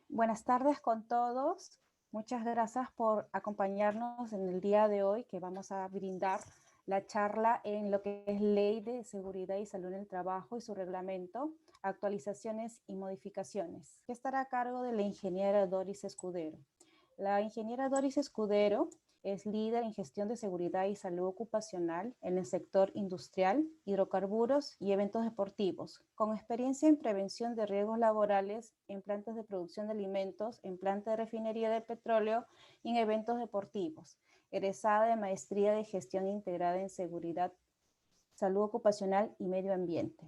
Buenas tardes con todos. Muchas gracias por acompañarnos en el día de hoy que vamos a brindar la charla en lo que es Ley de Seguridad y Salud en el Trabajo y su reglamento, actualizaciones y modificaciones, que estará a cargo de la ingeniera Doris Escudero. La ingeniera Doris Escudero es líder en gestión de seguridad y salud ocupacional en el sector industrial, hidrocarburos y eventos deportivos, con experiencia en prevención de riesgos laborales en plantas de producción de alimentos, en plantas de refinería de petróleo y en eventos deportivos. Egresada de maestría de gestión integrada en seguridad, salud ocupacional y medio ambiente.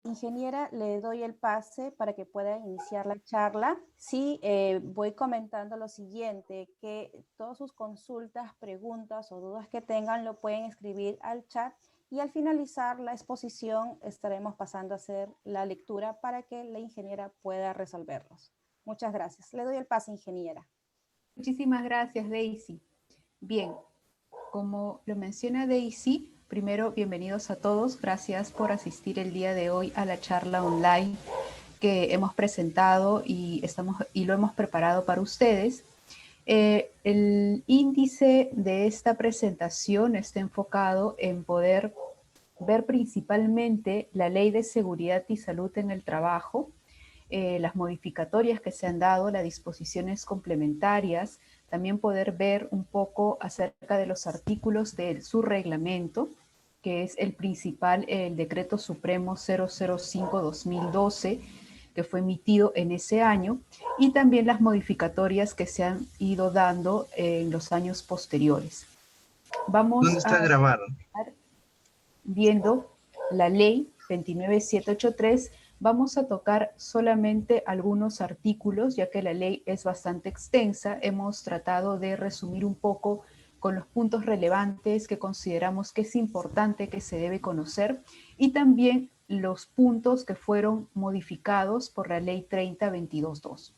Ingeniera, le doy el pase para que pueda iniciar la charla. Sí, voy comentando lo siguiente, que todas sus consultas, preguntas o dudas que tengan lo pueden escribir al chat y al finalizar la exposición estaremos pasando a hacer la lectura para que la ingeniera pueda resolverlos. Muchas gracias. Le doy el pase, ingeniera. Muchísimas gracias, Daisy. Bien, como lo menciona Daisy, primero, bienvenidos a todos. Gracias por asistir el día de hoy a la charla online que hemos presentado y lo hemos preparado para ustedes. El índice de esta presentación está enfocado en poder ver principalmente la Ley de Seguridad y Salud en el Trabajo, las modificatorias que se han dado, las disposiciones complementarias, también poder ver un poco acerca de los artículos de su reglamento, que es el principal, el Decreto Supremo 005-2012, que fue emitido en ese año, y también las modificatorias que se han ido dando en los años posteriores. ¿Dónde Vamos está a grabado? estar viendo la ley 29783. Vamos a tocar solamente algunos artículos, ya que la ley es bastante extensa. Hemos tratado de resumir un poco con los puntos relevantes que consideramos que es importante que se debe conocer y también los puntos que fueron modificados por la ley 3022-2.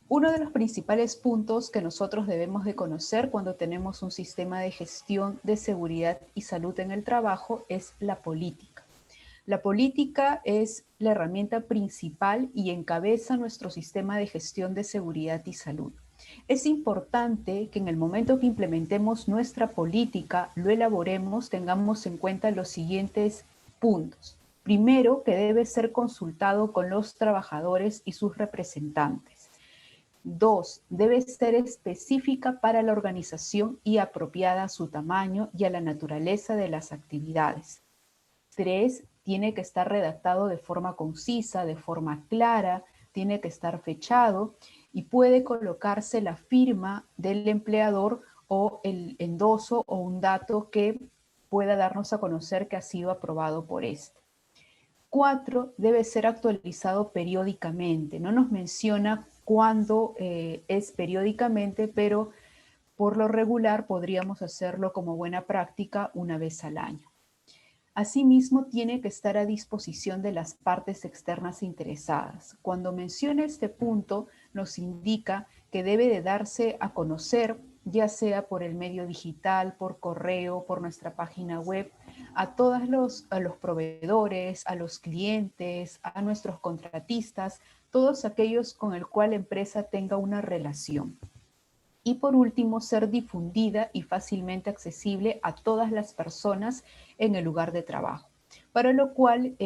Uno de los principales puntos que nosotros debemos de conocer cuando tenemos un sistema de gestión de seguridad y salud en el trabajo es la política. La política es la herramienta principal y encabeza nuestro sistema de gestión de seguridad y salud. Es importante que en el momento que implementemos nuestra política, lo elaboremos, tengamos en cuenta los siguientes puntos. Primero, que debe ser consultado con los trabajadores y sus representantes. 2. Debe ser específica para la organización y apropiada a su tamaño y a la naturaleza de las actividades. 3. Tiene que estar redactado de forma concisa, de forma clara, tiene que estar fechado y puede colocarse la firma del empleador o el endoso o un dato que pueda darnos a conocer que ha sido aprobado por este. 4. Debe ser actualizado periódicamente. No nos menciona cuándo es periódicamente, pero por lo regular podríamos hacerlo como buena práctica una vez al año. Asimismo, tiene que estar a disposición de las partes externas interesadas. Cuando menciona este punto, nos indica que debe de darse a conocer, ya sea por el medio digital, por correo, por nuestra página web, a todos a los proveedores, a los clientes, a nuestros contratistas, todos aquellos con el cual la empresa tenga una relación. Y por último, ser difundida y fácilmente accesible a todas las personas en el lugar de trabajo, para lo cual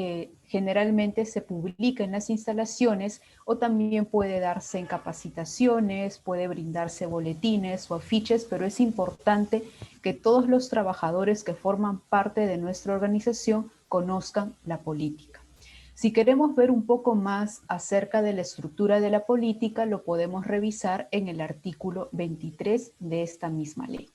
generalmente se publica en las instalaciones o también puede darse en capacitaciones, puede brindarse boletines o afiches, pero es importante que todos los trabajadores que forman parte de nuestra organización conozcan la política. Si queremos ver un poco más acerca de la estructura de la política, lo podemos revisar en el artículo 23 de esta misma ley.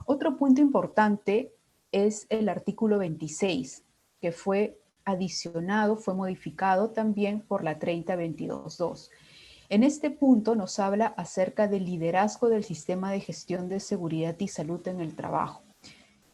Otro punto importante es el artículo 26, que fue adicionado, fue modificado también por la 3022-2. En este punto nos habla acerca del liderazgo del sistema de gestión de seguridad y salud en el trabajo.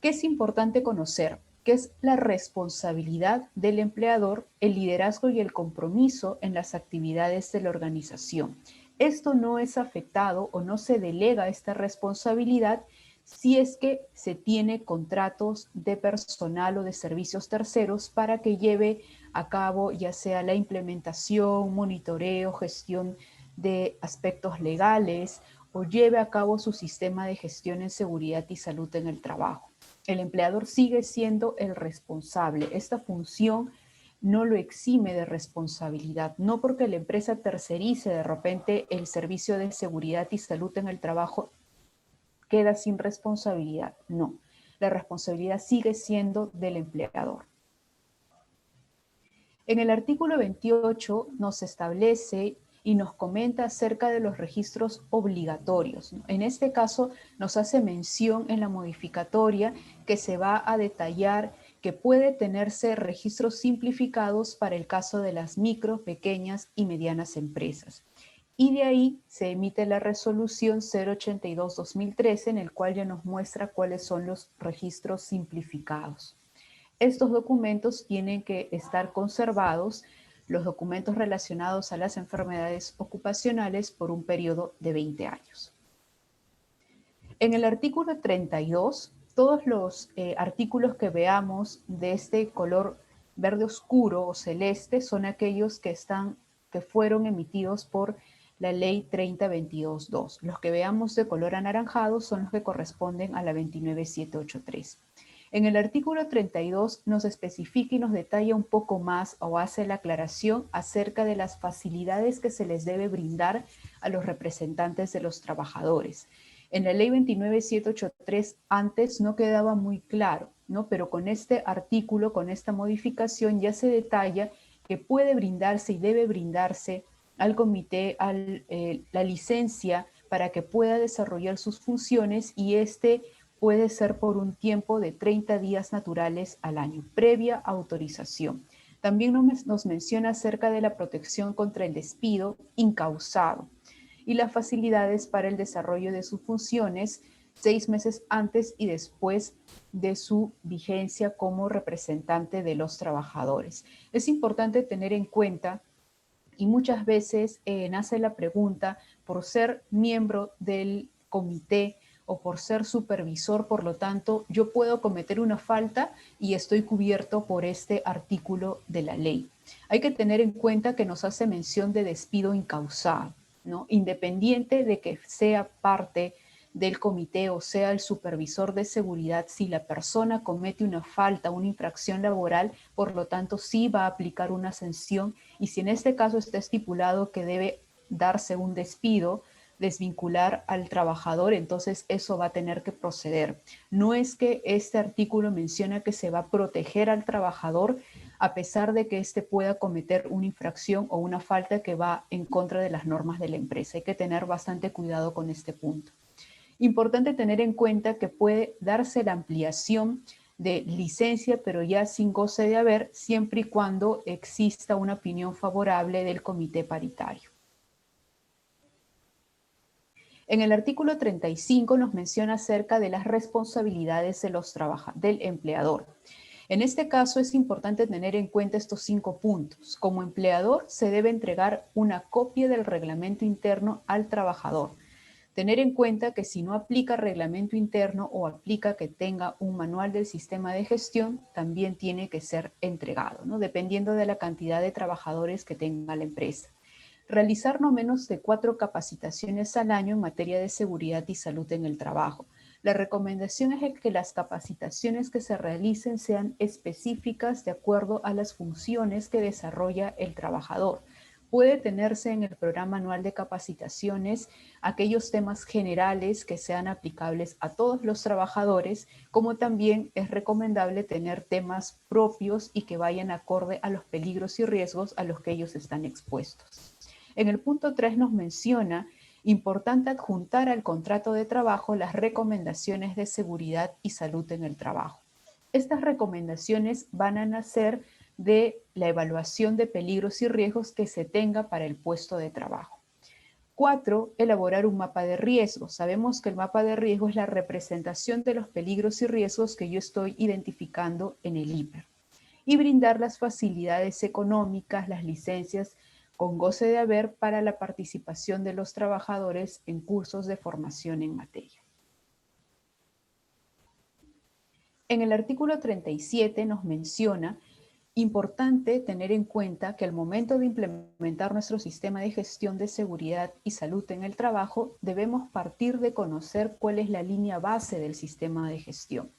¿Qué es importante conocer? Que es la responsabilidad del empleador, el liderazgo y el compromiso en las actividades de la organización. Esto no es afectado o no se delega esta responsabilidad si es que se tiene contratos de personal o de servicios terceros para que lleve a cabo ya sea la implementación, monitoreo, gestión de aspectos legales o lleve a cabo su sistema de gestión en seguridad y salud en el trabajo. El empleador sigue siendo el responsable. Esta función no lo exime de responsabilidad, no porque la empresa tercerice de repente el servicio de seguridad y salud en el trabajo queda sin responsabilidad, no. La responsabilidad sigue siendo del empleador. En el artículo 28 nos establece y nos comenta acerca de los registros obligatorios. En este caso nos hace mención en la modificatoria que se va a detallar que puede tenerse registros simplificados para el caso de las micro, pequeñas y medianas empresas. Y de ahí se emite la resolución 082-2013 en el cual ya nos muestra cuáles son los registros simplificados. Estos documentos tienen que estar conservados, los documentos relacionados a las enfermedades ocupacionales, por un periodo de 20 años. En el artículo 32, todos los artículos que veamos de este color verde oscuro o celeste son aquellos que fueron emitidos por la ley 3022-2. Los que veamos de color anaranjado son los que corresponden a la 29783. En el artículo 32 nos especifica y nos detalla un poco más o hace la aclaración acerca de las facilidades que se les debe brindar a los representantes de los trabajadores. En la ley 29783 antes no quedaba muy claro, ¿no? Pero con este artículo, con esta modificación, ya se detalla que puede brindarse y debe brindarse al comité la licencia para que pueda desarrollar sus funciones, y puede ser por un tiempo de 30 días naturales al año, previa autorización. También nos menciona acerca de la protección contra el despido incausado y las facilidades para el desarrollo de sus funciones 6 meses antes y después de su vigencia como representante de los trabajadores. Es importante tener en cuenta, y muchas veces nace la pregunta, por ser miembro del comité o por ser supervisor, por lo tanto, yo puedo cometer una falta y estoy cubierto por este artículo de la ley. Hay que tener en cuenta que nos hace mención de despido incausado, ¿no? Independiente de que sea parte del comité o sea el supervisor de seguridad, si la persona comete una falta, una infracción laboral, por lo tanto sí va a aplicar una sanción, y si en este caso está estipulado que debe darse un despido, desvincular al trabajador, entonces eso va a tener que proceder. No es que este artículo menciona que se va a proteger al trabajador a pesar de que éste pueda cometer una infracción o una falta que va en contra de las normas de la empresa. Hay que tener bastante cuidado con este punto. Importante tener en cuenta que puede darse la ampliación de licencia, pero ya sin goce de haber, siempre y cuando exista una opinión favorable del comité paritario. En el artículo 35 nos menciona acerca de las responsabilidades de del empleador. En este caso es importante tener en cuenta estos 5 puntos. Como empleador se debe entregar una copia del reglamento interno al trabajador. Tener en cuenta que si no aplica reglamento interno o aplica que tenga un manual del sistema de gestión, también tiene que ser entregado, ¿no? Dependiendo de la cantidad de trabajadores que tenga la empresa. Realizar no menos de 4 capacitaciones al año en materia de seguridad y salud en el trabajo. La recomendación es que las capacitaciones que se realicen sean específicas de acuerdo a las funciones que desarrolla el trabajador. Puede tenerse en el programa anual de capacitaciones aquellos temas generales que sean aplicables a todos los trabajadores, como también es recomendable tener temas propios y que vayan acorde a los peligros y riesgos a los que ellos están expuestos. En el punto 3 nos menciona: importante adjuntar al contrato de trabajo las recomendaciones de seguridad y salud en el trabajo. Estas recomendaciones van a nacer de la evaluación de peligros y riesgos que se tenga para el puesto de trabajo. 4. Elaborar un mapa de riesgos. Sabemos que el mapa de riesgos es la representación de los peligros y riesgos que yo estoy identificando en el IPER. Y brindar las facilidades económicas, las licencias con goce de haber para la participación de los trabajadores en cursos de formación en materia. En el artículo 37 nos menciona importante tener en cuenta que al momento de implementar nuestro sistema de gestión de seguridad y salud en el trabajo, debemos partir de conocer cuál es la línea base del sistema de gestión.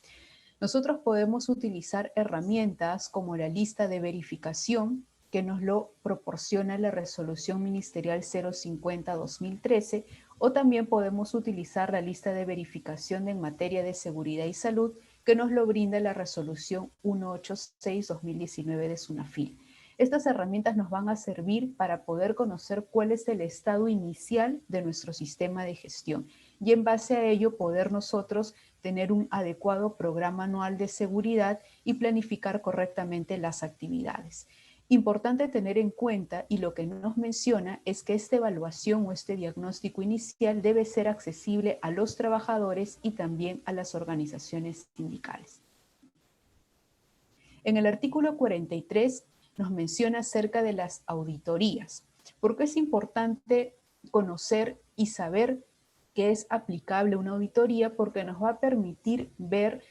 Nosotros podemos utilizar herramientas como la lista de verificación, que nos lo proporciona la Resolución Ministerial 050-2013, o también podemos utilizar la lista de verificación en materia de seguridad y salud, que nos lo brinda la Resolución 186-2019 de SUNAFIL. Estas herramientas nos van a servir para poder conocer cuál es el estado inicial de nuestro sistema de gestión y en base a ello poder nosotros tener un adecuado programa anual de seguridad y planificar correctamente las actividades. Importante tener en cuenta, y lo que nos menciona, es que esta evaluación o este diagnóstico inicial debe ser accesible a los trabajadores y también a las organizaciones sindicales. En el artículo 43 nos menciona acerca de las auditorías. ¿Por qué es importante conocer y saber que es aplicable una auditoría? Porque nos va a permitir ver,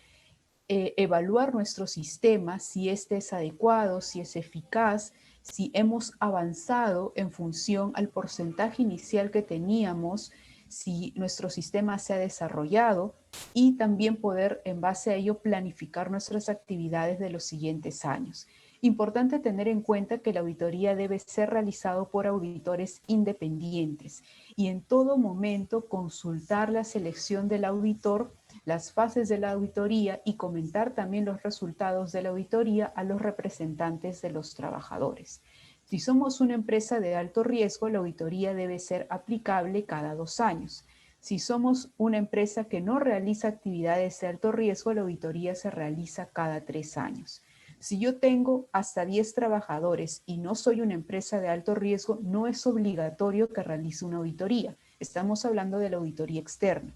evaluar nuestro sistema, si este es adecuado, si es eficaz, si hemos avanzado en función al porcentaje inicial que teníamos, si nuestro sistema se ha desarrollado y también poder en base a ello planificar nuestras actividades de los siguientes años. Importante tener en cuenta que la auditoría debe ser realizada por auditores independientes y en todo momento consultar la selección del auditor, las fases de la auditoría y comentar también los resultados de la auditoría a los representantes de los trabajadores. Si somos una empresa de alto riesgo, la auditoría debe ser aplicable cada 2 años. Si somos una empresa que no realiza actividades de alto riesgo, la auditoría se realiza cada 3 años. Si yo tengo hasta 10 trabajadores y no soy una empresa de alto riesgo, no es obligatorio que realice una auditoría. Estamos hablando de la auditoría externa.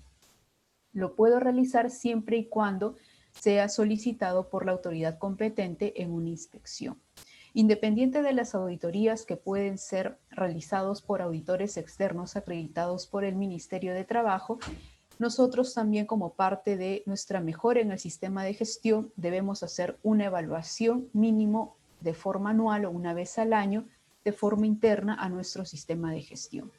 Lo puedo realizar siempre y cuando sea solicitado por la autoridad competente en una inspección. Independiente de las auditorías que pueden ser realizados por auditores externos acreditados por el Ministerio de Trabajo, nosotros también, como parte de nuestra mejora en el sistema de gestión, debemos hacer una evaluación mínimo de forma anual o una vez al año de forma interna a nuestro sistema de gestión.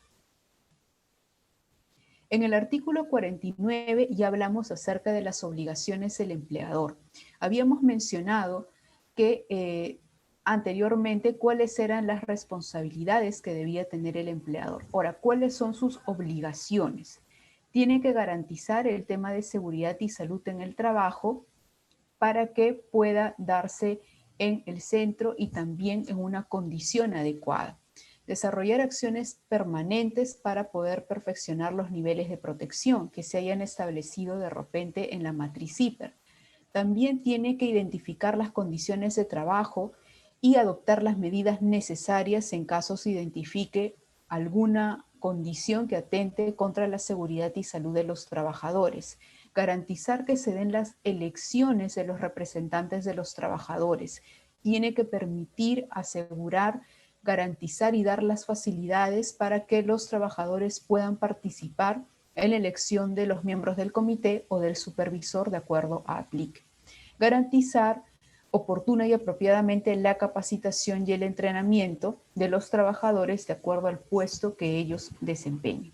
En el artículo 49 ya hablamos acerca de las obligaciones del empleador. Habíamos mencionado que anteriormente cuáles eran las responsabilidades que debía tener el empleador. Ahora, ¿cuáles son sus obligaciones? Tiene que garantizar el tema de seguridad y salud en el trabajo para que pueda darse en el centro y también en una condición adecuada. Desarrollar acciones permanentes para poder perfeccionar los niveles de protección que se hayan establecido de repente en la matriz CIPER. También tiene que identificar las condiciones de trabajo y adoptar las medidas necesarias en caso se identifique alguna condición que atente contra la seguridad y salud de los trabajadores. Garantizar que se den las elecciones de los representantes de los trabajadores. Tiene que permitir, asegurar, garantizar y dar las facilidades para que los trabajadores puedan participar en la elección de los miembros del comité o del supervisor de acuerdo a APLIC. Garantizar oportuna y apropiadamente la capacitación y el entrenamiento de los trabajadores de acuerdo al puesto que ellos desempeñen.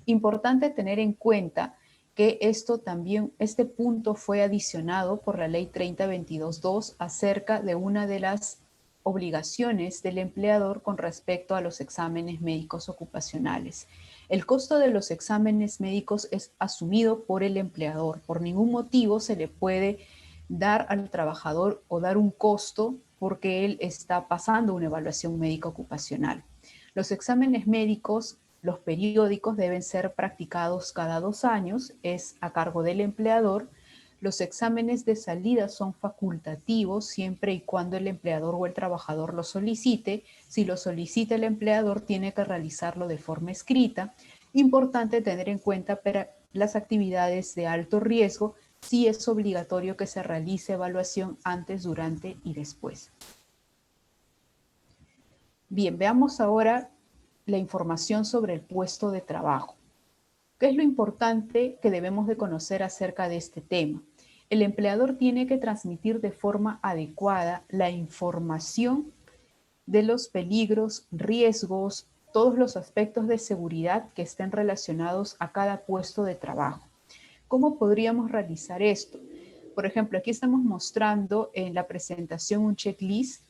Importante tener en cuenta que este punto fue adicionado por la Ley 3022-2 acerca de una de las obligaciones del empleador con respecto a los exámenes médicos ocupacionales. El costo de los exámenes médicos es asumido por el empleador. Por ningún motivo se le puede dar al trabajador o dar un costo porque él está pasando una evaluación médica ocupacional. Los exámenes médicos, los periódicos, deben ser practicados cada 2 años, es a cargo del empleador. Los exámenes de salida son facultativos siempre y cuando el empleador o el trabajador lo solicite. Si lo solicita el empleador, tiene que realizarlo de forma escrita. Importante tener en cuenta para las actividades de alto riesgo, sí es obligatorio que se realice evaluación antes, durante y después. Bien, veamos ahora la información sobre el puesto de trabajo. ¿Qué es lo importante que debemos de conocer acerca de este tema? El empleador tiene que transmitir de forma adecuada la información de los peligros, riesgos, todos los aspectos de seguridad que estén relacionados a cada puesto de trabajo. ¿Cómo podríamos realizar esto? Por ejemplo, aquí estamos mostrando en la presentación un checklist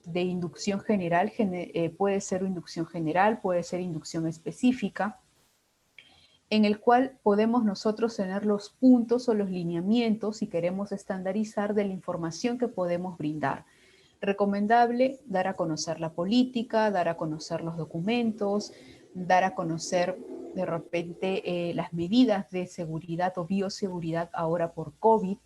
de inducción general, puede ser inducción general, puede ser inducción específica, en el cual podemos nosotros tener los puntos o los lineamientos, si queremos estandarizar, de la información que podemos brindar. Recomendable dar a conocer la política, dar a conocer los documentos, dar a conocer de repente las medidas de seguridad o bioseguridad ahora por COVID,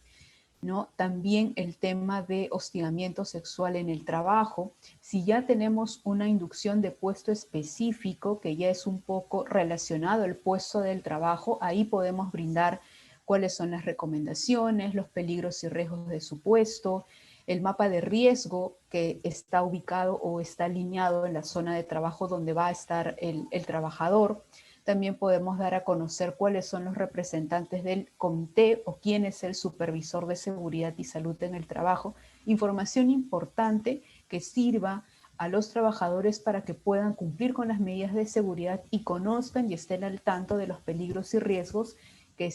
¿no? También el tema de hostigamiento sexual en el trabajo. Si ya tenemos una inducción de puesto específico, que ya es un poco relacionado al puesto del trabajo, ahí podemos brindar cuáles son las recomendaciones, los peligros y riesgos de su puesto, el mapa de riesgo que está ubicado o está alineado en la zona de trabajo donde va a estar el trabajador. También podemos dar a conocer cuáles son los representantes del comité o quién es el supervisor de seguridad y salud en el trabajo. Información importante que sirva a los trabajadores para que puedan cumplir con las medidas de seguridad y conozcan y estén al tanto de los peligros y riesgos que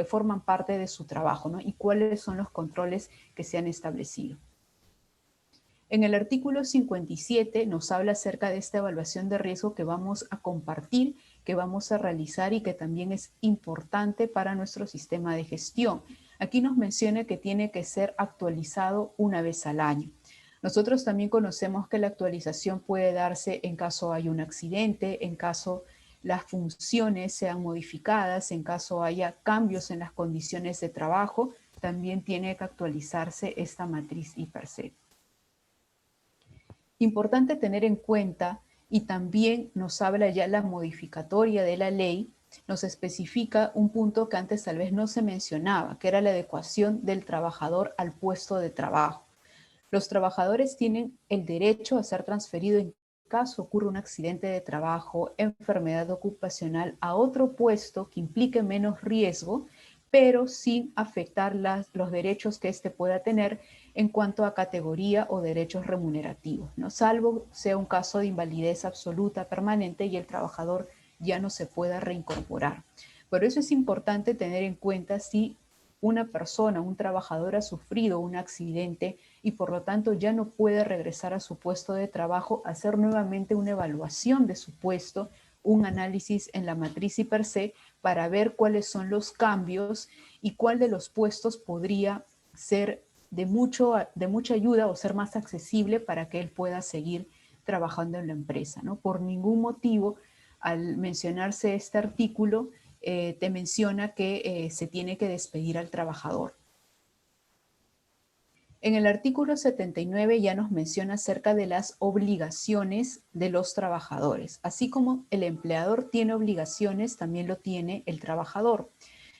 forman parte de su trabajo, ¿no? Y cuáles son los controles que se han establecido. En el artículo 57 nos habla acerca de esta evaluación de riesgo que vamos a compartir, que vamos a realizar y que también es importante para nuestro sistema de gestión. Aquí nos menciona que tiene que ser actualizado una vez al año. Nosotros también conocemos que la actualización puede darse en caso hay un accidente, en caso las funciones sean modificadas, en caso haya cambios en las condiciones de trabajo, también tiene que actualizarse esta matriz IPERSEC. Importante tener en cuenta, y también nos habla ya la modificatoria de la ley, nos especifica un punto que antes tal vez no se mencionaba, que era la adecuación del trabajador al puesto de trabajo. Los trabajadores tienen el derecho a ser transferidos en caso ocurra un accidente de trabajo, enfermedad ocupacional, a otro puesto que implique menos riesgo, pero sin afectar los derechos que éste pueda tener en cuanto a categoría o derechos remunerativos, ¿no? Salvo sea un caso de invalidez absoluta permanente y el trabajador ya no se pueda reincorporar. Por eso es importante tener en cuenta si una persona, un trabajador ha sufrido un accidente y por lo tanto ya no puede regresar a su puesto de trabajo, hacer nuevamente una evaluación de su puesto, un análisis en la matriz IPERSEC para ver cuáles son los cambios y cuál de los puestos podría ser de mucha ayuda o ser más accesible para que él pueda seguir trabajando en la empresa, ¿no? Por ningún motivo, al mencionarse este artículo, te menciona que se tiene que despedir al trabajador. En el artículo 79 ya nos menciona acerca de las obligaciones de los trabajadores. Así como el empleador tiene obligaciones, también lo tiene el trabajador.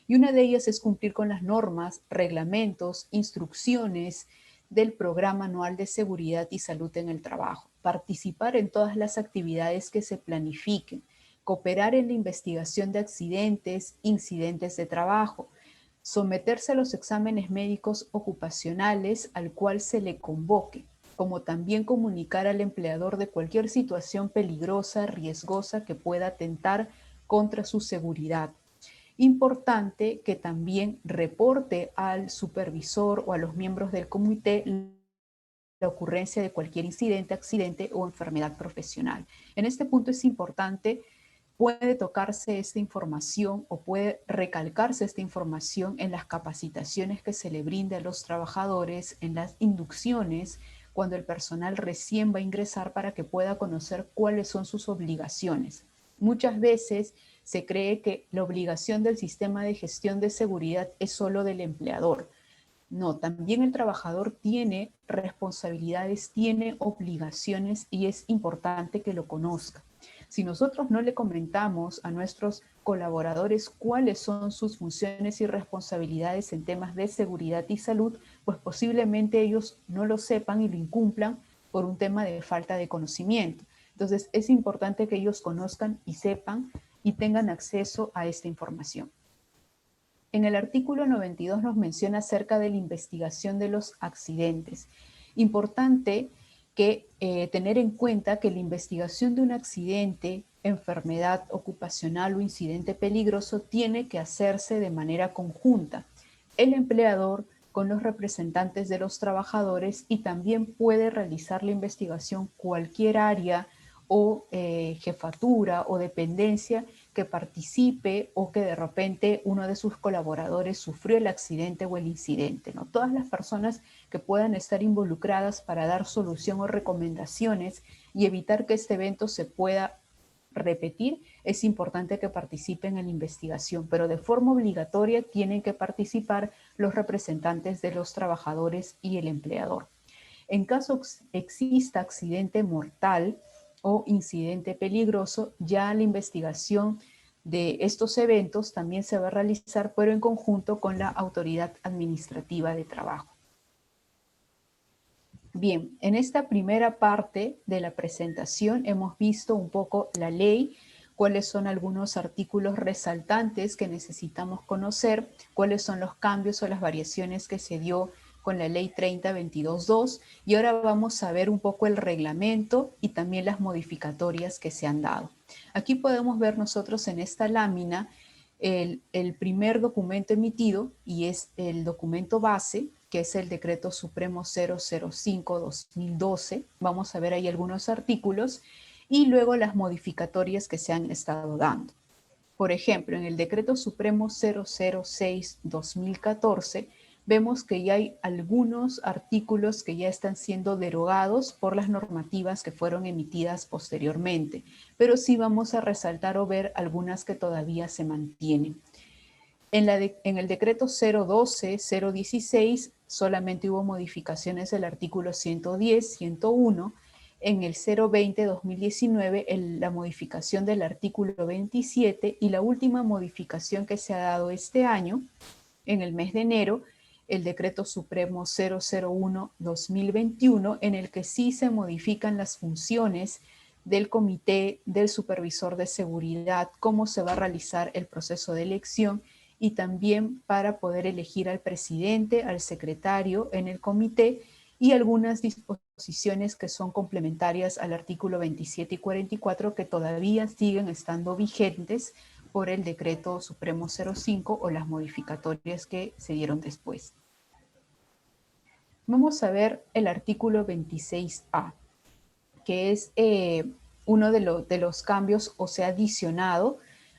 Y una de ellas es cumplir con las normas, reglamentos, instrucciones del Programa Anual de Seguridad y Salud en el Trabajo, participar en todas las actividades que se planifiquen, cooperar en la investigación de accidentes, incidentes de trabajo, someterse a los exámenes médicos ocupacionales al cual se le convoque, como también comunicar al empleador de cualquier situación peligrosa, riesgosa que pueda atentar contra su seguridad. Importante que también reporte al supervisor o a los miembros del comité la ocurrencia de cualquier incidente, accidente o enfermedad profesional. En este punto es importante, puede tocarse esta información o puede recalcarse esta información en las capacitaciones que se le brinde a los trabajadores, en las inducciones, cuando el personal recién va a ingresar para que pueda conocer cuáles son sus obligaciones. Muchas veces se cree que la obligación del sistema de gestión de seguridad es solo del empleador. No, también el trabajador tiene responsabilidades, tiene obligaciones y es importante que lo conozca. Si nosotros no le comentamos a nuestros colaboradores cuáles son sus funciones y responsabilidades en temas de seguridad y salud, pues posiblemente ellos no lo sepan y lo incumplan por un tema de falta de conocimiento. Entonces es importante que ellos conozcan y sepan y tengan acceso a esta información. En el artículo 92 nos menciona acerca de la investigación de los accidentes. Importante que tener en cuenta que la investigación de un accidente, enfermedad ocupacional o incidente peligroso tiene que hacerse de manera conjunta. El empleador con los representantes de los trabajadores, y también puede realizar la investigación cualquier área o jefatura o dependencia que participe o que de repente uno de sus colaboradores sufrió el accidente o el incidente, ¿no? Todas las personas que puedan estar involucradas para dar solución o recomendaciones y evitar que este evento se pueda repetir, es importante que participen en la investigación, pero de forma obligatoria tienen que participar los representantes de los trabajadores y el empleador. En caso exista accidente mortal o incidente peligroso, ya la investigación de estos eventos también se va a realizar, pero en conjunto con la autoridad administrativa de trabajo. Bien, en esta primera parte de la presentación hemos visto un poco la ley, cuáles son algunos artículos resaltantes que necesitamos conocer, cuáles son los cambios o las variaciones que se dio con la ley 3022.2, y ahora vamos a ver un poco el reglamento y también las modificatorias que se han dado. Aquí podemos ver nosotros en esta lámina el primer documento emitido, y es el documento base, que es el Decreto Supremo 005-2012. Vamos a ver ahí algunos artículos y luego las modificatorias que se han estado dando. Por ejemplo, en el Decreto Supremo 006-2014 vemos que ya hay algunos artículos que ya están siendo derogados por las normativas que fueron emitidas posteriormente, pero sí vamos a resaltar o ver algunas que todavía se mantienen. En el decreto 012-016 solamente hubo modificaciones del artículo 110, 101. En el 020-2019 la modificación del artículo 27, y la última modificación que se ha dado este año, en el mes de enero, el decreto supremo 001-2021, en el que sí se modifican las funciones del comité del supervisor de seguridad, cómo se va a realizar el proceso de elección, y también para poder elegir al presidente, al secretario en el comité, y algunas disposiciones que son complementarias al artículo 27 y 44 que todavía siguen estando vigentes por el decreto supremo 05 o las modificatorias que se dieron después. Vamos a ver el artículo 26A, que es uno de los cambios, o sea, adicionado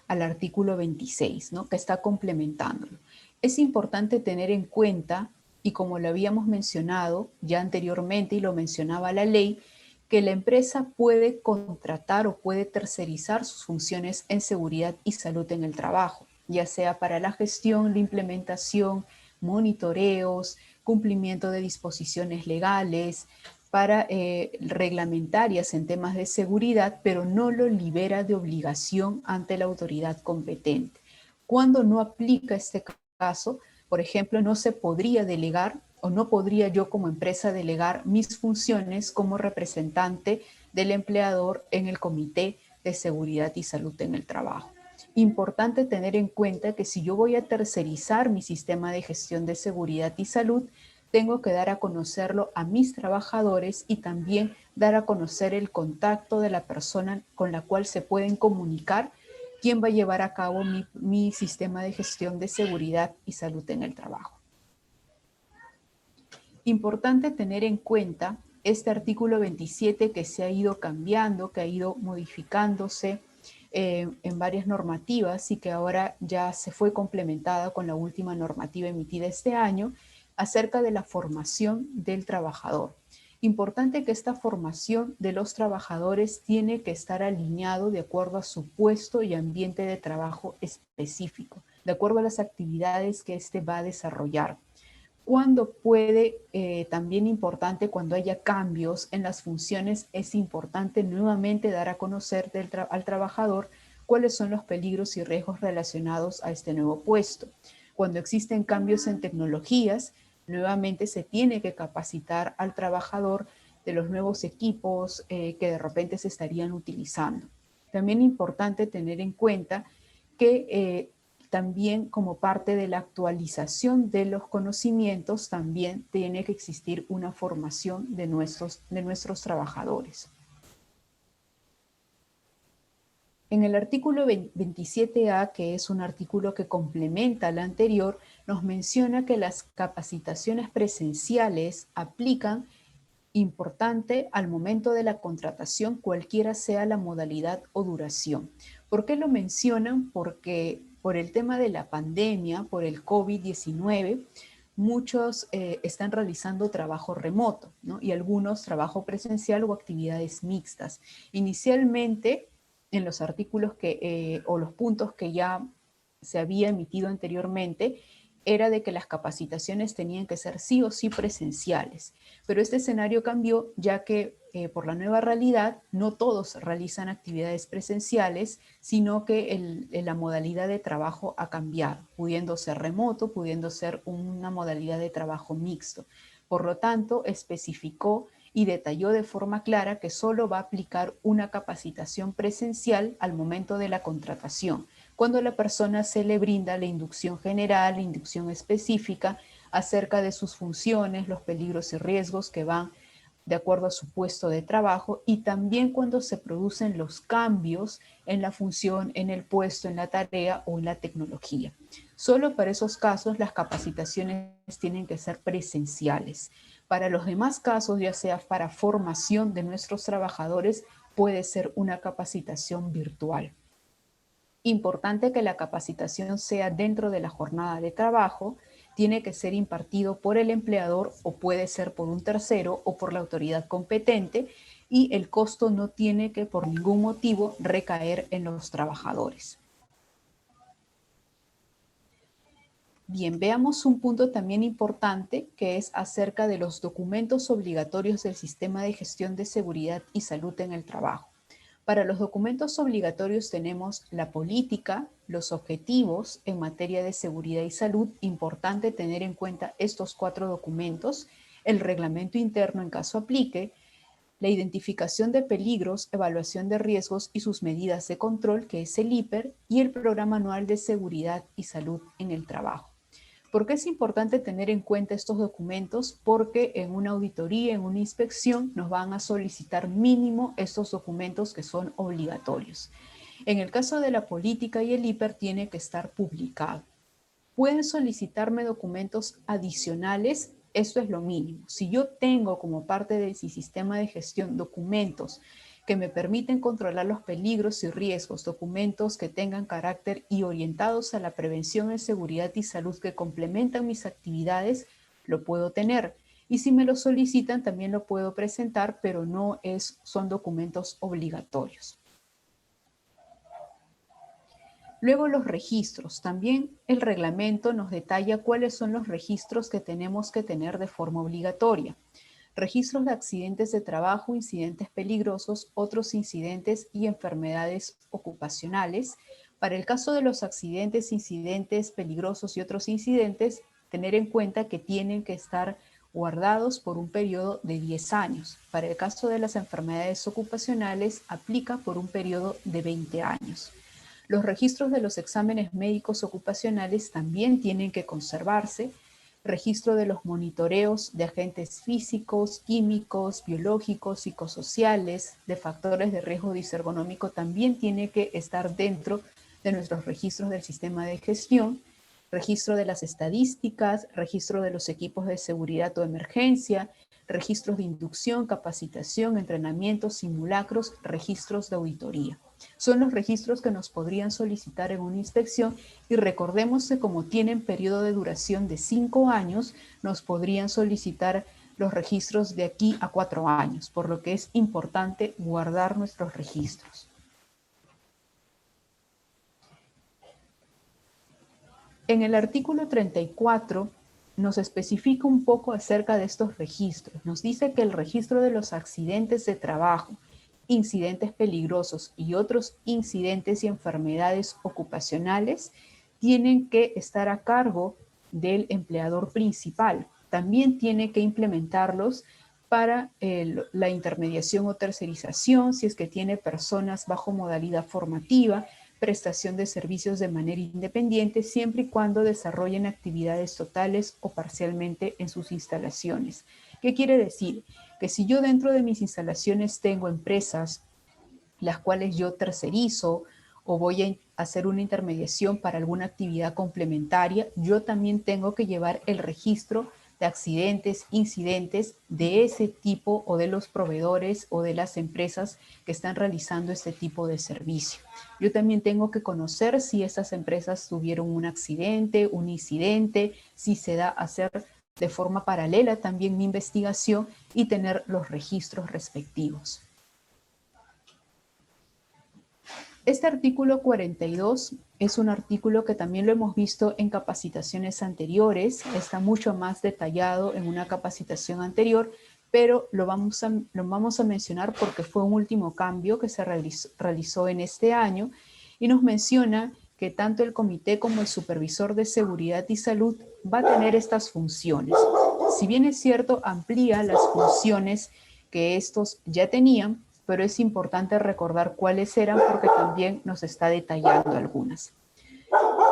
al artículo 26, ¿no? Que está complementándolo. Es importante tener en cuenta, y como lo habíamos mencionado ya anteriormente y lo mencionaba la ley, que la empresa puede contratar o puede tercerizar sus funciones en seguridad y salud en el trabajo, ya sea para la gestión, la implementación, monitoreos, cumplimiento de disposiciones legales, para reglamentarias en temas de seguridad, pero no lo libera de obligación ante la autoridad competente. Cuando no aplica este caso, por ejemplo, no se podría delegar, o no podría yo como empresa delegar mis funciones como representante del empleador en el Comité de Seguridad y Salud en el Trabajo. Importante tener en cuenta que si yo voy a tercerizar mi sistema de gestión de seguridad y salud, tengo que dar a conocerlo a mis trabajadores y también dar a conocer el contacto de la persona con la cual se pueden comunicar, quién va a llevar a cabo mi sistema de gestión de seguridad y salud en el trabajo. Importante tener en cuenta este artículo 27 que se ha ido cambiando, que ha ido modificándose en varias normativas y que ahora ya se fue complementada con la última normativa emitida este año, acerca de la formación del trabajador. Importante que esta formación de los trabajadores tiene que estar alineado de acuerdo a su puesto y ambiente de trabajo específico, de acuerdo a las actividades que éste va a desarrollar. Cuando puede, también importante, cuando haya cambios en las funciones, es importante nuevamente dar a conocer al trabajador cuáles son los peligros y riesgos relacionados a este nuevo puesto. Cuando existen cambios en tecnologías, nuevamente se tiene que capacitar al trabajador de los nuevos equipos que de repente se estarían utilizando. También es importante tener en cuenta que también como parte de la actualización de los conocimientos, también tiene que existir una formación de nuestros trabajadores. En el artículo 27A, que es un artículo que complementa al anterior, nos menciona que las capacitaciones presenciales aplican importante al momento de la contratación, cualquiera sea la modalidad o duración. ¿Por qué lo mencionan? Porque por el tema de la pandemia, por el COVID-19, muchos están realizando trabajo remoto, ¿no? Y algunos trabajo presencial o actividades mixtas. Inicialmente, en los artículos o los puntos que ya se había emitido anteriormente, era de que las capacitaciones tenían que ser sí o sí presenciales. Pero este escenario cambió ya que por la nueva realidad no todos realizan actividades presenciales, sino que la modalidad de trabajo ha cambiado, pudiendo ser remoto, pudiendo ser una modalidad de trabajo mixto. Por lo tanto, especificó y detalló de forma clara que solo va a aplicar una capacitación presencial al momento de la contratación, cuando a la persona se le brinda la inducción general, la inducción específica acerca de sus funciones, los peligros y riesgos que van de acuerdo a su puesto de trabajo, y también cuando se producen los cambios en la función, en el puesto, en la tarea o en la tecnología. Solo para esos casos las capacitaciones tienen que ser presenciales. Para los demás casos, ya sea para formación de nuestros trabajadores, puede ser una capacitación virtual. Importante que la capacitación sea dentro de la jornada de trabajo, tiene que ser impartido por el empleador o puede ser por un tercero o por la autoridad competente, y el costo no tiene que por ningún motivo recaer en los trabajadores. Bien, veamos un punto también importante que es acerca de los documentos obligatorios del Sistema de Gestión de Seguridad y Salud en el Trabajo. Para los documentos obligatorios tenemos la política, los objetivos en materia de seguridad y salud. Importante tener en cuenta estos 4 documentos, el reglamento interno en caso aplique, la identificación de peligros, evaluación de riesgos y sus medidas de control, que es el IPER, y el Programa Anual de Seguridad y Salud en el Trabajo. ¿Por qué es importante tener en cuenta estos documentos? Porque en una auditoría, en una inspección, nos van a solicitar mínimo estos documentos que son obligatorios. En el caso de la política y el IPER tiene que estar publicado. Pueden solicitarme documentos adicionales, esto es lo mínimo. Si yo tengo como parte de mi sistema de gestión documentos que me permiten controlar los peligros y riesgos, documentos que tengan carácter y orientados a la prevención en seguridad y salud que complementan mis actividades, lo puedo tener. Y si me lo solicitan, también lo puedo presentar, pero no son documentos obligatorios. Luego los registros. También el reglamento nos detalla cuáles son los registros que tenemos que tener de forma obligatoria. Registros de accidentes de trabajo, incidentes peligrosos, otros incidentes y enfermedades ocupacionales. Para el caso de los accidentes, incidentes peligrosos y otros incidentes, tener en cuenta que tienen que estar guardados por un periodo de 10 años. Para el caso de las enfermedades ocupacionales, aplica por un periodo de 20 años. Los registros de los exámenes médicos ocupacionales también tienen que conservarse. Registro de los monitoreos de agentes físicos, químicos, biológicos, psicosociales, de factores de riesgo disergonómico también tiene que estar dentro de nuestros registros del sistema de gestión. Registro de las estadísticas, registro de los equipos de seguridad o emergencia, registros de inducción, capacitación, entrenamientos, simulacros, registros de auditoría. Son los registros que nos podrían solicitar en una inspección, y recordemos que como tienen periodo de duración de 5 años, nos podrían solicitar los registros de aquí a 4 años, por lo que es importante guardar nuestros registros. En el artículo 34 nos especifica un poco acerca de estos registros. Nos dice que el registro de los accidentes de trabajo, incidentes peligrosos y otros incidentes y enfermedades ocupacionales tienen que estar a cargo del empleador principal. También tiene que implementarlos para la intermediación o tercerización, si es que tiene personas bajo modalidad formativa, prestación de servicios de manera independiente, siempre y cuando desarrollen actividades totales o parcialmente en sus instalaciones. ¿Qué quiere decir? Que si yo dentro de mis instalaciones tengo empresas las cuales yo tercerizo o voy a hacer una intermediación para alguna actividad complementaria, yo también tengo que llevar el registro de accidentes, incidentes de ese tipo o de los proveedores o de las empresas que están realizando este tipo de servicio. Yo también tengo que conocer si esas empresas tuvieron un accidente, un incidente, si se da a hacer de forma paralela también mi investigación y tener los registros respectivos. Este artículo 42 es un artículo que también lo hemos visto en capacitaciones anteriores, está mucho más detallado en una capacitación anterior, pero lo vamos a mencionar porque fue un último cambio que se realizó en este año y nos menciona que tanto el comité como el supervisor de seguridad y salud va a tener estas funciones. Si bien es cierto, amplía las funciones que estos ya tenían, pero es importante recordar cuáles eran porque también nos está detallando algunas.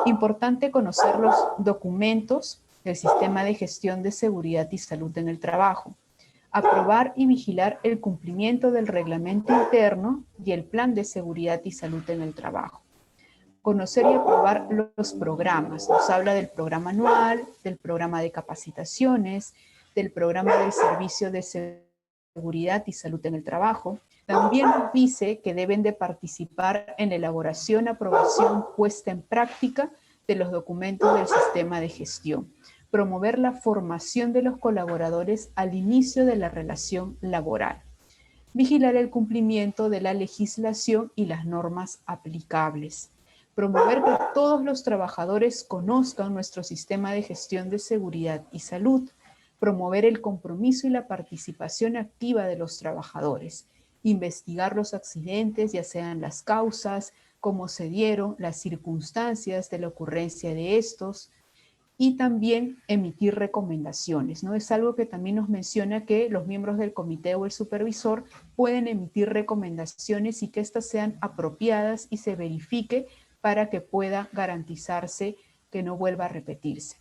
Importante conocer los documentos del Sistema de Gestión de Seguridad y Salud en el Trabajo. Aprobar y vigilar el cumplimiento del reglamento interno y el plan de seguridad y salud en el trabajo. Conocer y aprobar los programas. Nos habla del programa anual, del programa de capacitaciones, del programa del servicio de seguridad y salud en el trabajo. También nos dice que deben de participar en elaboración, aprobación, puesta en práctica de los documentos del sistema de gestión. Promover la formación de los colaboradores al inicio de la relación laboral. Vigilar el cumplimiento de la legislación y las normas aplicables. Promover que todos los trabajadores conozcan nuestro sistema de gestión de seguridad y salud. Promover el compromiso y la participación activa de los trabajadores. Investigar los accidentes, ya sean las causas, cómo se dieron, las circunstancias de la ocurrencia de estos, y también emitir recomendaciones, ¿no? Es algo que también nos menciona que los miembros del comité o el supervisor pueden emitir recomendaciones y que éstas sean apropiadas y se verifique para que pueda garantizarse que no vuelva a repetirse.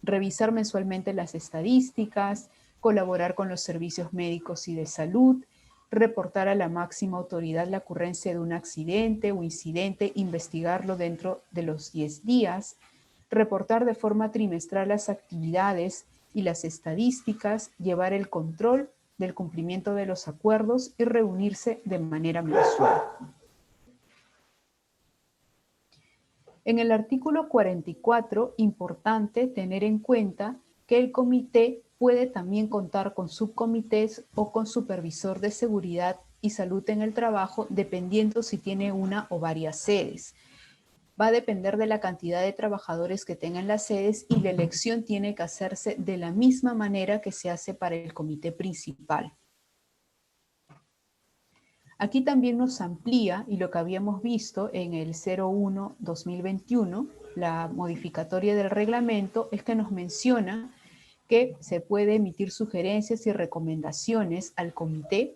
Revisar mensualmente las estadísticas, colaborar con los servicios médicos y de salud, reportar a la máxima autoridad la ocurrencia de un accidente o incidente, investigarlo dentro de los 10 días, reportar de forma trimestral las actividades y las estadísticas, llevar el control del cumplimiento de los acuerdos y reunirse de manera mensual. En el artículo 44, importante tener en cuenta que el comité puede también contar con subcomités o con supervisor de seguridad y salud en el trabajo, dependiendo si tiene una o varias sedes. Va a depender de la cantidad de trabajadores que tengan las sedes y la elección tiene que hacerse de la misma manera que se hace para el comité principal. Aquí también nos amplía, y lo que habíamos visto en el 01-2021, la modificatoria del reglamento, es que nos menciona que se puede emitir sugerencias y recomendaciones al comité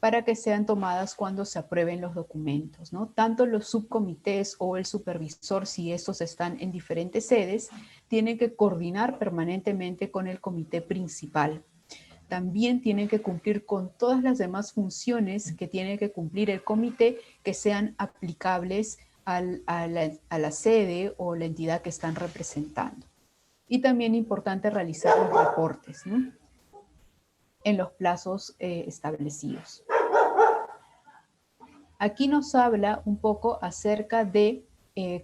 para que sean tomadas cuando se aprueben los documentos, ¿no? Tanto los subcomités o el supervisor, si estos están en diferentes sedes, tienen que coordinar permanentemente con el comité principal. También tienen que cumplir con todas las demás funciones que tiene que cumplir el comité que sean aplicables a la sede o la entidad que están representando. Y también importante realizar los reportes, ¿no?, en los plazos establecidos. Aquí nos habla un poco acerca de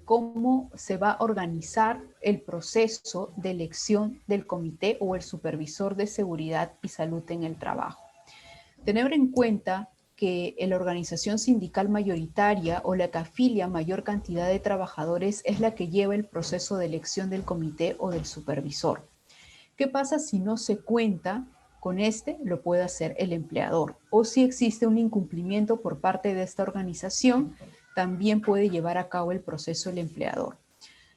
cómo se va a organizar el proceso de elección del comité o el supervisor de seguridad y salud en el trabajo. Tener en cuenta que la organización sindical mayoritaria o la que afilia mayor cantidad de trabajadores es la que lleva el proceso de elección del comité o del supervisor. ¿Qué pasa si no se cuenta con este? Lo puede hacer el empleador. O si existe un incumplimiento por parte de esta organización, también puede llevar a cabo el proceso el empleador.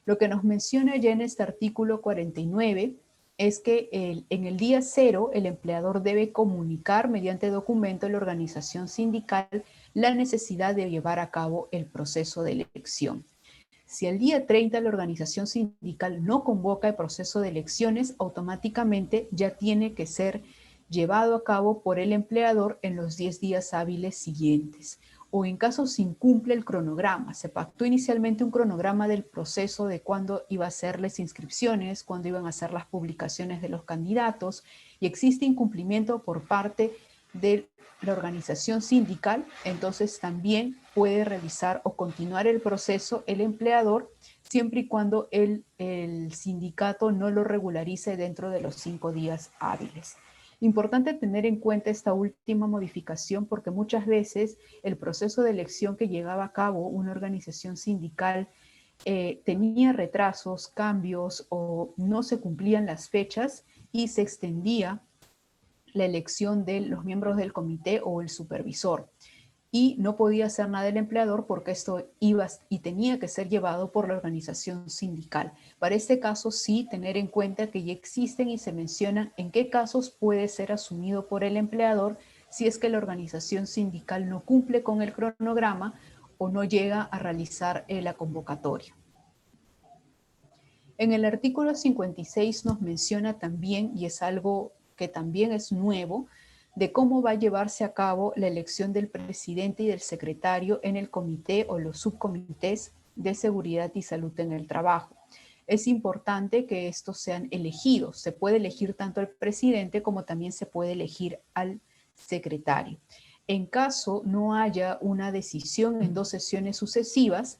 Lo que nos menciona ya en este artículo 49 es que en el día cero el empleador debe comunicar mediante documento a la organización sindical la necesidad de llevar a cabo el proceso de elección. Si el día 30 la organización sindical no convoca el proceso de elecciones, automáticamente ya tiene que ser llevado a cabo por el empleador en los 10 días hábiles siguientes. O en caso se incumple el cronograma, se pactó inicialmente un cronograma del proceso de cuándo iba a ser las inscripciones, cuándo iban a ser las publicaciones de los candidatos, y existe incumplimiento por parte de la organización sindical, entonces también puede revisar o continuar el proceso el empleador siempre y cuando el sindicato no lo regularice dentro de los 5 días hábiles. Importante tener en cuenta esta última modificación porque muchas veces el proceso de elección que llevaba a cabo una organización sindical tenía retrasos, cambios o no se cumplían las fechas y se extendía la elección de los miembros del comité o el supervisor. Y no podía hacer nada el empleador porque esto iba y tenía que ser llevado por la organización sindical. Para este caso sí tener en cuenta que ya existen y se mencionan en qué casos puede ser asumido por el empleador si es que la organización sindical no cumple con el cronograma o no llega a realizar la convocatoria. En el artículo 56 nos menciona también, y es algo que también es nuevo, de cómo va a llevarse a cabo la elección del presidente y del secretario en el comité o los subcomités de seguridad y salud en el trabajo. Es importante que estos sean elegidos. Se puede elegir tanto al presidente como también se puede elegir al secretario. En caso no haya una decisión en 2 sesiones sucesivas,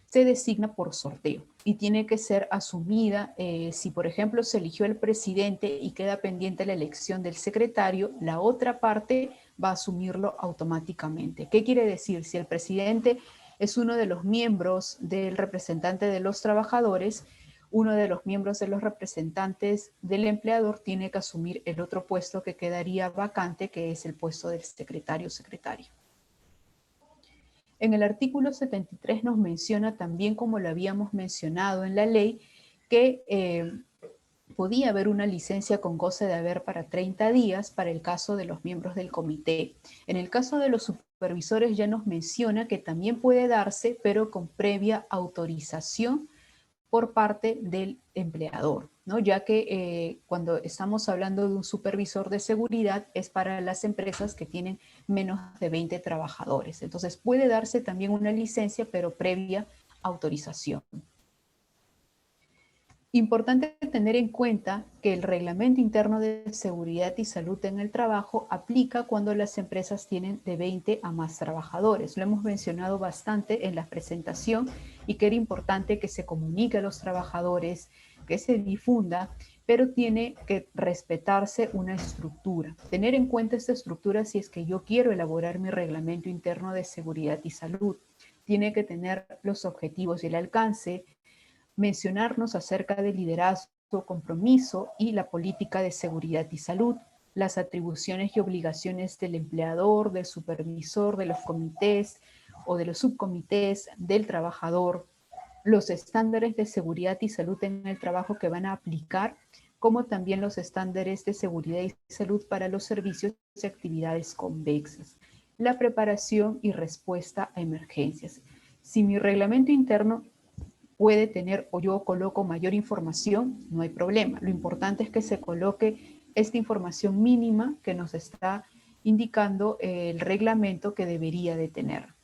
se designa por sorteo y tiene que ser asumida, si por ejemplo se eligió el presidente y queda pendiente la elección del secretario, la otra parte va a asumirlo automáticamente. ¿Qué quiere decir? Si el presidente es uno de los miembros del representante de los trabajadores, uno de los miembros de los representantes del empleador tiene que asumir el otro puesto que quedaría vacante, que es el puesto del secretario o secretaria. En el artículo 73 nos menciona también, como lo habíamos mencionado en la ley, que podía haber una licencia con goce de haber para 30 días para el caso de los miembros del comité. En el caso de los supervisores ya nos menciona que también puede darse, pero con previa autorización por parte del empleador, ¿no? Ya que cuando estamos hablando de un supervisor de seguridad es para las empresas que tienen menos de 20 trabajadores. Entonces puede darse también una licencia, pero previa autorización. Importante tener en cuenta que el Reglamento Interno de Seguridad y Salud en el Trabajo aplica cuando las empresas tienen de 20 a más trabajadores. Lo hemos mencionado bastante en la presentación y que era importante que se comunique a los trabajadores, que se difunda, pero tiene que respetarse una estructura. Tener en cuenta esta estructura si es que yo quiero elaborar mi Reglamento Interno de Seguridad y Salud. Tiene que tener los objetivos y el alcance, mencionarnos acerca del liderazgo, compromiso y la política de seguridad y salud, las atribuciones y obligaciones del empleador, del supervisor, de los comités o de los subcomités, del trabajador, los estándares de seguridad y salud en el trabajo que van a aplicar, como también los estándares de seguridad y salud para los servicios y actividades convexas, la preparación y respuesta a emergencias. Si mi reglamento interno puede tener o yo coloco mayor información, no hay problema. Lo importante es que se coloque esta información mínima que nos está indicando el reglamento que debería de tener.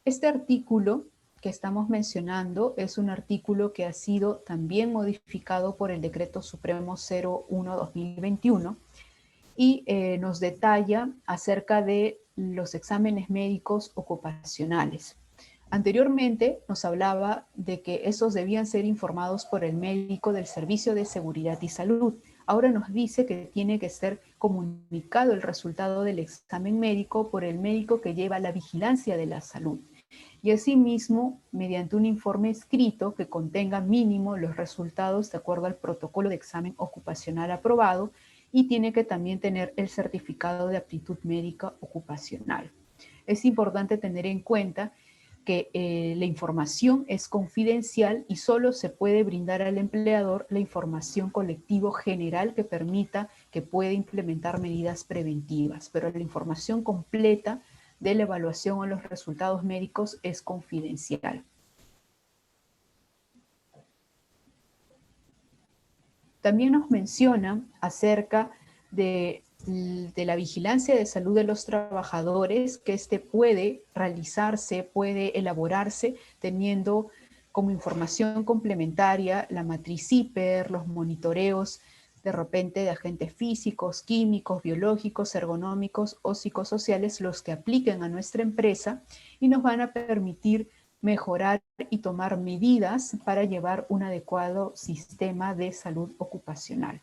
Este artículo que estamos mencionando es un artículo que ha sido también modificado por el Decreto Supremo 01/2021 y nos detalla acerca de los exámenes médicos ocupacionales. Anteriormente nos hablaba de que esos debían ser informados por el médico del Servicio de Seguridad y Salud. Ahora nos dice que tiene que ser comunicado el resultado del examen médico por el médico que lleva la vigilancia de la salud. Y asimismo, mediante un informe escrito que contenga mínimo los resultados de acuerdo al protocolo de examen ocupacional aprobado y tiene que también tener el certificado de aptitud médica ocupacional. Es importante tener en cuenta que la información es confidencial y solo se puede brindar al empleador la información colectivo general que permita que pueda implementar medidas preventivas, pero la información completa de la evaluación o los resultados médicos es confidencial. También nos menciona acerca de la vigilancia de salud de los trabajadores, que puede realizarse, puede elaborarse teniendo como información complementaria la matriz CIPER, los monitoreos de repente de agentes físicos, químicos, biológicos, ergonómicos o psicosociales, los que apliquen a nuestra empresa y nos van a permitir mejorar y tomar medidas para llevar un adecuado sistema de salud ocupacional.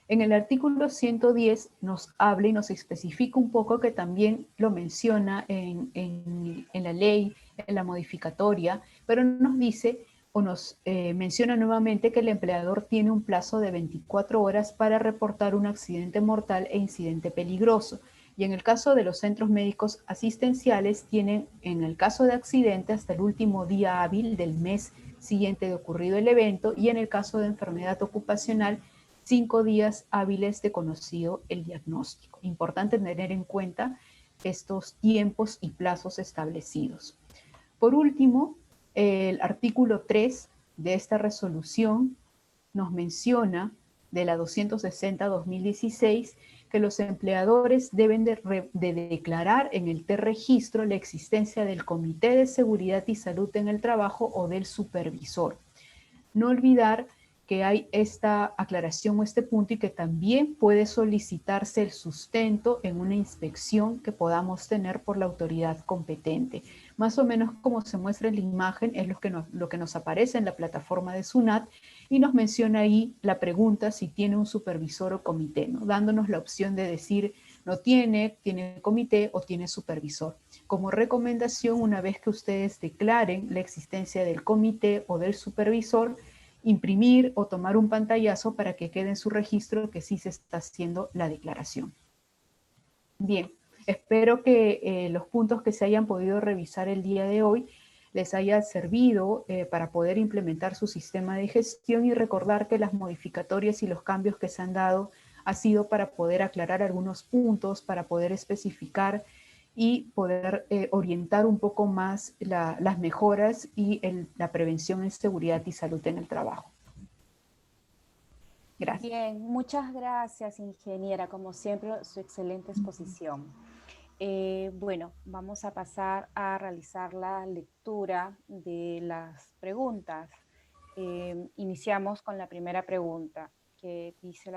En el artículo 110 nos habla y nos especifica un poco, que también lo menciona en la ley, en la modificatoria, pero nos dice o nos menciona nuevamente que el empleador tiene un plazo de 24 horas para reportar un accidente mortal e incidente peligroso. Y en el caso de los centros médicos asistenciales tienen, en el caso de accidente, hasta el último día hábil del mes siguiente de ocurrido el evento, y en el caso de enfermedad ocupacional, 5 días hábiles de conocido el diagnóstico. Importante tener en cuenta estos tiempos y plazos establecidos. Por último, el artículo 3 de esta resolución nos menciona, de la 260-2016, que los empleadores deben de declarar en el T-Registro la existencia del Comité de Seguridad y Salud en el Trabajo o del supervisor. No olvidar que hay esta aclaración o este punto, y que también puede solicitarse el sustento en una inspección que podamos tener por la autoridad competente. Más o menos como se muestra en la imagen es lo que nos aparece en la plataforma de SUNAT, y nos menciona ahí la pregunta si tiene un supervisor o comité, ¿no? Dándonos la opción de decir no tiene comité o tiene supervisor. Como recomendación, una vez que ustedes declaren la existencia del comité o del supervisor, imprimir o tomar un pantallazo para que quede en su registro que sí se está haciendo la declaración. Bien, espero que los puntos que se hayan podido revisar el día de hoy les haya servido para poder implementar su sistema de gestión, y recordar que las modificatorias y los cambios que se han dado ha sido para poder aclarar algunos puntos, para poder especificar y poder orientar un poco más las mejoras y la prevención en seguridad y salud en el trabajo. Gracias. Bien, muchas gracias, ingeniera, como siempre, su excelente exposición. Bueno, vamos a pasar a realizar la lectura de las preguntas. Iniciamos con la primera pregunta, que dice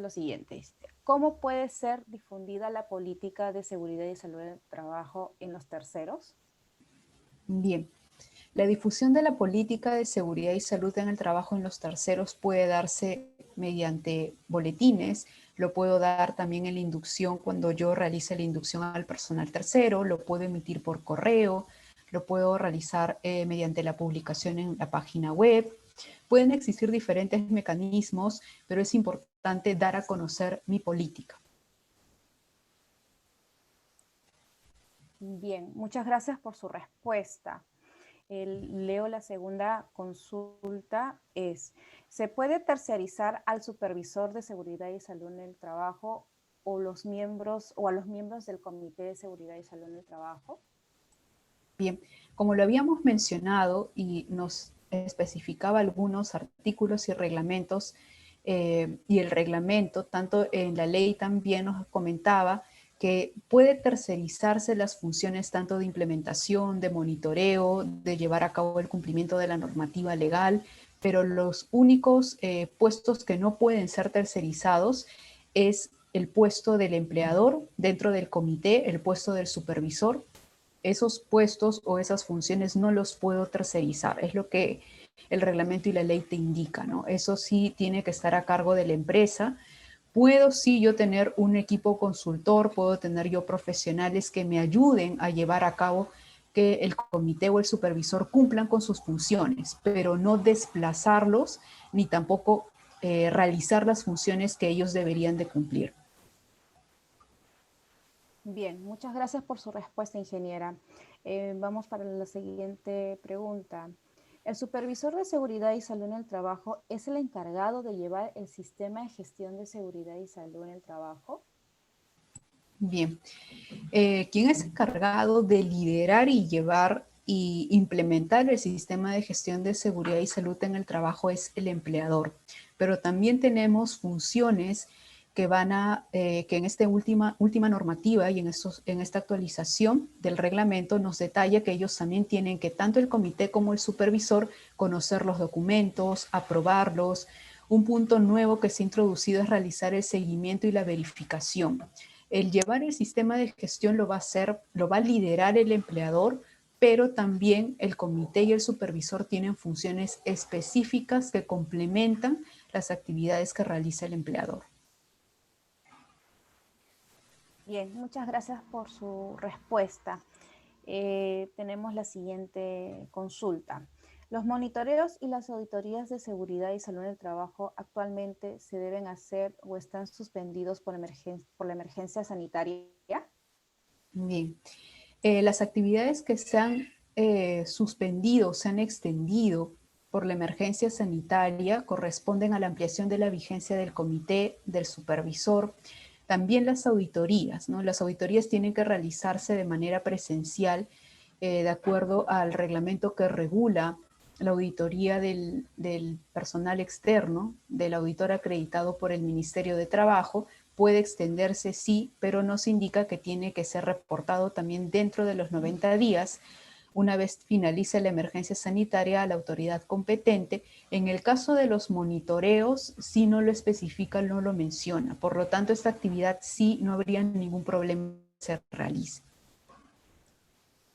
lo siguiente. ¿Cómo puede ser difundida la política de seguridad y salud en el trabajo en los terceros? Bien, la difusión de la política de seguridad y salud en el trabajo en los terceros puede darse mediante boletines, lo puedo dar también en la inducción cuando yo realice la inducción al personal tercero, lo puedo emitir por correo, lo puedo realizar mediante la publicación en la página web. Pueden existir diferentes mecanismos, pero es importante dar a conocer mi política. Bien, muchas gracias por su respuesta. Leo la segunda consulta, ¿se puede tercerizar al supervisor de seguridad y salud en el trabajo o a los miembros del Comité de Seguridad y Salud en el Trabajo? Bien, como lo habíamos mencionado y nos especificaba algunos artículos y reglamentos, y el reglamento, tanto en la ley también nos comentaba que puede tercerizarse las funciones tanto de implementación, de monitoreo, de llevar a cabo el cumplimiento de la normativa legal, pero los únicos puestos que no pueden ser tercerizados es el puesto del empleador dentro del comité, el puesto del supervisor. Esos puestos o esas funciones no los puedo tercerizar, es lo que el reglamento y la ley te indican, ¿no? Eso sí tiene que estar a cargo de la empresa. Puedo sí yo tener un equipo consultor, puedo tener yo profesionales que me ayuden a llevar a cabo que el comité o el supervisor cumplan con sus funciones, pero no desplazarlos ni tampoco realizar las funciones que ellos deberían de cumplir. Bien, muchas gracias por su respuesta, ingeniera. Vamos para la siguiente pregunta. ¿El supervisor de seguridad y salud en el trabajo es el encargado de llevar el sistema de gestión de seguridad y salud en el trabajo? Bien, quien es encargado de liderar y llevar y implementar el sistema de gestión de seguridad y salud en el trabajo es el empleador, pero también tenemos funciones que van a, que en esta última normativa y en esta actualización del reglamento nos detalla que ellos también tienen que tanto el comité como el supervisor conocer los documentos, aprobarlos. Un punto nuevo que se ha introducido es realizar el seguimiento y la verificación. El llevar el sistema de gestión lo va a hacer, lo va a liderar el empleador, pero también el comité y el supervisor tienen funciones específicas que complementan las actividades que realiza el empleador. Bien, muchas gracias por su respuesta. Tenemos la siguiente consulta. ¿Los monitoreos y las auditorías de seguridad y salud en el trabajo actualmente se deben hacer o están suspendidos por la emergencia sanitaria? Bien, las actividades que se han suspendido, se han extendido por la emergencia sanitaria corresponden a la ampliación de la vigencia del comité, del supervisor, también las auditorías, ¿no? Las auditorías tienen que realizarse de manera presencial de acuerdo al reglamento que regula la auditoría del personal externo, del auditor acreditado por el Ministerio de Trabajo. Puede extenderse, sí, pero no se indica que tiene que ser reportado también dentro de los 90 días, una vez finalice la emergencia sanitaria, a la autoridad competente. En el caso de los monitoreos, si no lo especifica, no lo menciona. Por lo tanto, esta actividad sí no habría ningún problema que se realice.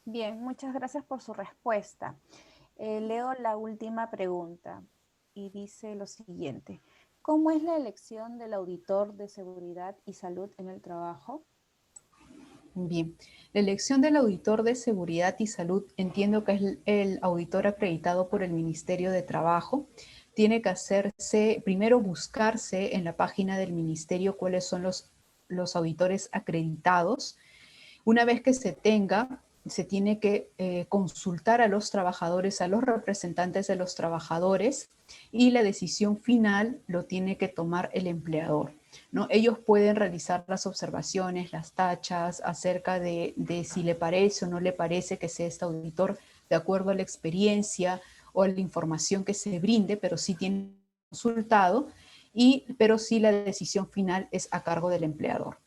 Bien, muchas gracias por su respuesta. Leo la última pregunta y dice lo siguiente. ¿Cómo es la elección del auditor de seguridad y salud en el trabajo? Bien, la elección del auditor de seguridad y salud, entiendo que es el auditor acreditado por el Ministerio de Trabajo. Tiene que hacerse, primero buscarse en la página del ministerio cuáles son los auditores acreditados. Una vez que se tenga, se tiene que consultar a los trabajadores, a los representantes de los trabajadores, y la decisión final lo tiene que tomar el empleador, ¿no? Ellos pueden realizar las observaciones, las tachas acerca de si le parece o no le parece que sea este auditor de acuerdo a la experiencia o a la información que se brinde, pero sí tiene consultado, pero sí la decisión final es a cargo del empleador.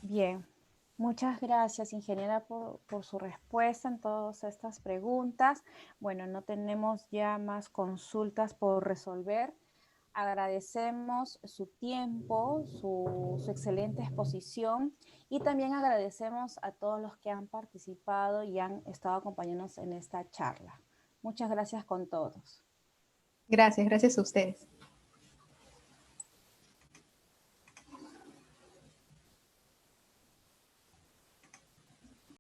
Bien, muchas gracias, ingeniera, por su respuesta en todas estas preguntas. Bueno, no tenemos ya más consultas por resolver. Agradecemos su tiempo, su excelente exposición y también agradecemos a todos los que han participado y han estado acompañándonos en esta charla. Muchas gracias con todos. Gracias, gracias a ustedes.